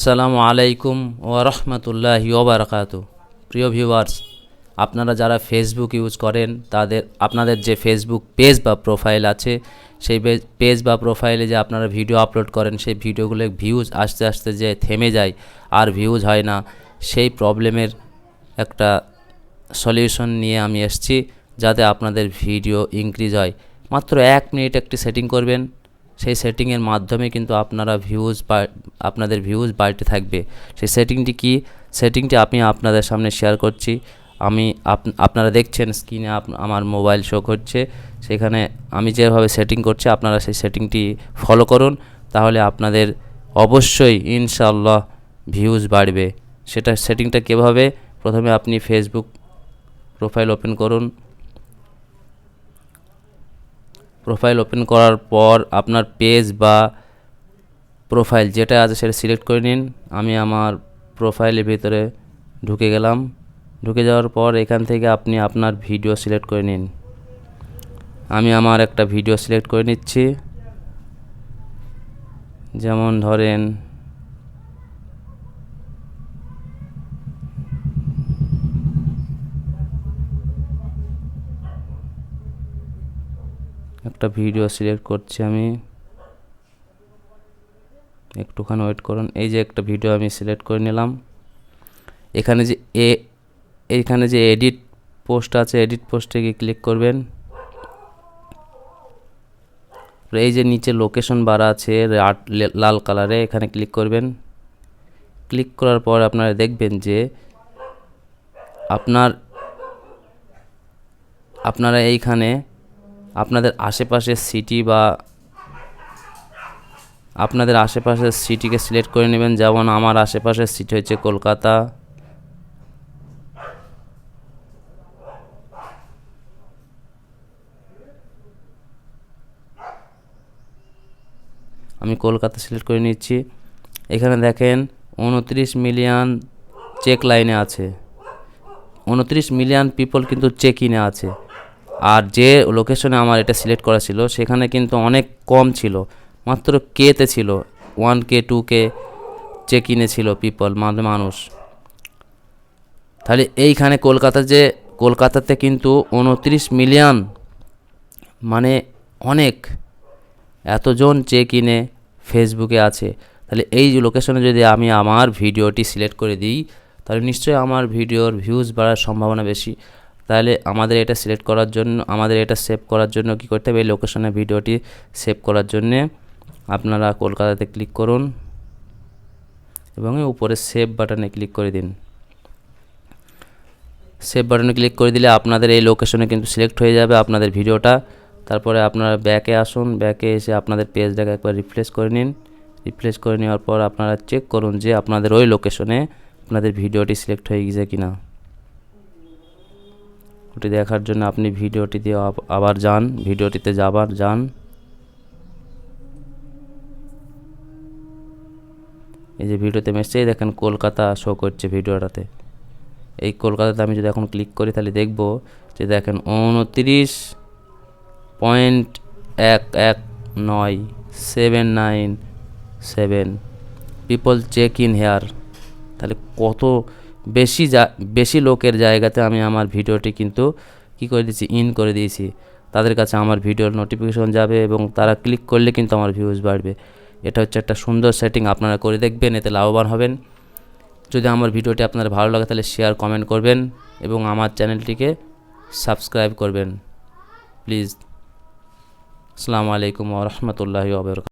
আসসালামু আলাইকুম ওয়া রাহমাতুল্লাহি ওয়া বারাকাতুহু। প্রিয় ভিউয়ার্স, আপনারা যারা ফেসবুক ইউজ করেন আপনাদের যে ফেসবুক পেজ বা প্রোফাইল আছে, সেই পেজ বা প্রোফাইলে যে আপনারা ভিডিও আপলোড করেন, সেই ভিডিওগুলো ভিউজ আস্তে আস্তে যে থেমে যায় আর ভিউজ হয় না, সেই প্রবলেমের একটা সলিউশন নিয়ে আমি এসেছি, যাতে আপনাদের ভিডিও ইনক্রিজ হয়। মাত্র 1 মিনিট একটি সেটিং করবেন, সেই সেটিংয়ের মাধ্যমে কিন্তু আপনাদের ভিউজ বাড়তে থাকবে। সেই সেটিংটি কি? সেটিংটি আমি আপনাদের সামনে শেয়ার করছি। আপনারা দেখছেন স্ক্রিনে আমার মোবাইল শো করছে, সেখানে আমি যেভাবে সেটিং করছি আপনারা সেই সেটিংটি ফলো করুন, তাহলে আপনাদের অবশ্যই ইনশাআল্লাহ ভিউজ বাড়বে। সেটিংটা কীভাবে? প্রথমে আপনি ফেসবুক প্রোফাইল ওপেন করুন। প্রোফাইল ওপেন করার পর আপনার পেজ বা প্রোফাইল যেটা আছে সেটা সিলেক্ট করে নিন। আমি আমার প্রোফাইলের ভিতরে ঢুকে গেলাম। ঢুকে যাওয়ার পর এখান থেকে আপনি আপনার ভিডিও সিলেক্ট করে নিন। আমি আমার একটা ভিডিও সিলেক্ট করে নিচ্ছি। যেমন ধরেন একটা ভিডিও সিলেক্ট করছি আমি, একটুখানি ওয়েট করুন। এই যে একটা ভিডিও আমি সিলেক্ট করে নিলাম। এইখানে যে এডিট পোস্ট আছে, এডিট পোস্টে গিয়ে ক্লিক করবেন। এই যে নিচে লোকেশন বার আছে লাল কালারে, এখানে ক্লিক করবেন। ক্লিক করার পর আপনারা দেখবেন যে আপনারা এইখানে আপনাদের আশেপাশের সিটিকে সিলেক্ট করে নেবেন। যেমন আমার আশেপাশের সিটি হচ্ছে কলকাতা। আমি কলকাতা সিলেক্ট করে নিচ্ছি। এখানে দেখেন 29 মিলিয়ন চেক লাইনে আছে, 29 মিলিয়ন পিপল কিন্তু চেক ইনে আছে। আর যে লোকেশনে আমার এটা সিলেক্ট করা ছিল সেখানে কিন্তু অনেক কম ছিল, মাত্র কেতে ছিল, 1K 2K চেক ইনে ছিল পিপল, মানুষ। তাহলে এইখানে কলকাতাতে কিন্তু 29 মিলিয়ন, মানে অনেক, এতজন চেক ইনে ফেসবুকে আছে। তাহলে এই যে লোকেশনে যদি আমি আমার ভিডিওটি সিলেক্ট করে দিই, তাহলে নিশ্চয়ই আমার ভিডিওর ভিউজ বাড়ার সম্ভাবনা বেশি। তাহলে আমাদের এটা সেভ করার জন্য কী করতে হবে? এই লোকেশনে ভিডিওটি সেভ করার জন্যে আপনারা কলকাতাতে ক্লিক করুন এবং উপরে সেভ বাটনে ক্লিক করে দিন। সেভ বাটনে ক্লিক করে দিলে আপনাদের এই লোকেশনে কিন্তু সিলেক্ট হয়ে যাবে আপনাদের ভিডিওটা। তারপরে আপনারা ব্যাকে আসুন, ব্যাকে এসে আপনাদের পেজটাকে একবার রিফ্রেশ করে নিন। রিফ্রেশ করে নেওয়ার পর আপনারা চেক করুন যে আপনাদের ওই লোকেশনে আপনাদের ভিডিওটি সিলেক্ট হয়ে গেছে কিনা। ওটি দেখার জন্য আপনি ভিডিওটিতে আবার যান। এই যে ভিডিওতে মেসেজ দেখেন কলকাতা শো করছে ভিডিওটাতে। এই কলকাতাতে আমি যদি এখন ক্লিক করি তাহলে দেখব যে দেখেন 29.11977 পিপল চেক ইন হেয়ার। তাহলে কত বেশি লোকের জায়গাতে আমি আমার ভিডিওটি কিন্তু কী করে দিয়েছি, ইন করে দিয়েছি। তাদের কাছে আমার ভিডিওর নোটিফিকেশন যাবে এবং তারা ক্লিক করলে কিন্তু আমার ভিউজ বাড়বে। এটা হচ্ছে একটা সুন্দর সেটিং, আপনারা করে দেখবেন, এতে লাভবান হবেন। যদি আমার ভিডিওটি আপনার ভালো লাগে তাহলে শেয়ার কমেন্ট করবেন এবং আমার চ্যানেলটিকে সাবস্ক্রাইব করবেন প্লিজ। আসসালামু আলাইকুম ওয়া রাহমাতুল্লাহি ওয়া বারাকাতুহু।